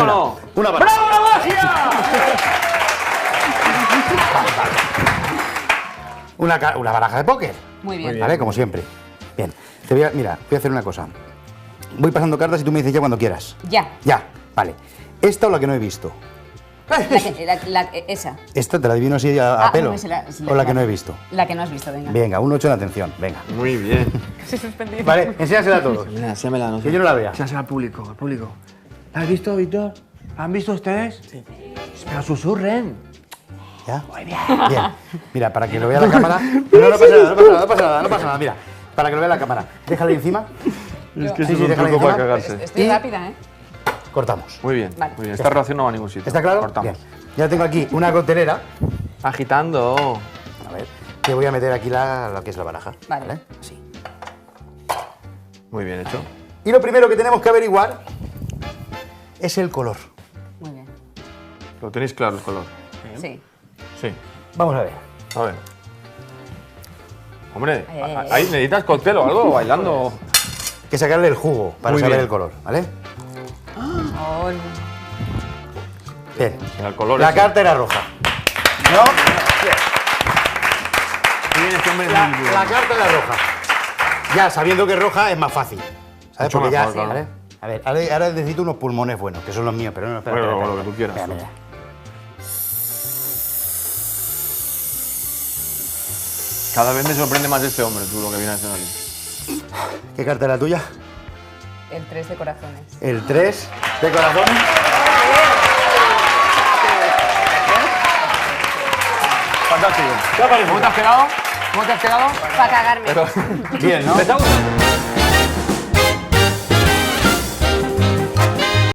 no? Una baraja. ¡Bravo, Basia! Una baraja de póker. Muy bien. ¿Vale? Como siempre. Bien. Mira, voy a hacer una cosa. Voy pasando cartas y tú me dices ya cuando quieras. Ya. Ya, vale. ¿Esta o la que no he visto? Esa. Esta te la adivino así a pelo. O la que no he visto. La que no has visto, venga. Venga, un 8 en atención. Venga. Muy bien. Vale, enséñasela a todos. Mira, enséñamela, no sé. Que yo no la vea. Enséñasela al público, al público. ¿La has visto, Víctor? ¿La han visto ustedes? Sí. Pero susurren. ¿Ya? Muy bien. Bien. Mira, para que lo vea la cámara. No pasa nada. Mira, para que lo vea la cámara. Déjala ahí encima. Es que Sí, eso es un déjala truco encima. para cagarse. Estoy rápida, ¿eh? Cortamos. Muy bien, Vale. muy bien. Esta relación no va a ningún sitio. ¿Está claro? Cortamos. Bien. Ya tengo aquí una coctelera. Agitando. A ver, que voy a meter aquí lo que es la baraja. Vale. Así. Muy bien hecho. Y lo primero que tenemos que averiguar es el color. Muy bien. Lo tenéis claro el color. Sí. Sí. Vamos a ver. A ver. Hombre, Ay. ¿ahí necesitas cóctel o algo? ¿Bailando? Hay que sacarle el jugo para Muy saber bien. el color, ¿vale? Oh, Bien. El color La ese. carta era roja. ¿No? Muy bien, este hombre es La muy bueno. carta era roja. Ya sabiendo que es roja es más fácil. ¿Sabes? Mucho Porque ya. mejor, claro. ¿vale? A ver, ahora necesito unos pulmones buenos, que son los míos, pero no, espera. Bueno, espera, lo que tú quieras. Mira, mira. Cada vez me sorprende más este hombre, tú, lo que viene haciendo aquí. ¿Qué carta era tuya? el 3 de corazones. El 3 de corazones. Fantástico. ¿Qué ha parecido? ¿Cómo te has quedado? ¿Cómo te has quedado? Para cagarme. Pero... Bien, ¿no? ¿Te está gustando?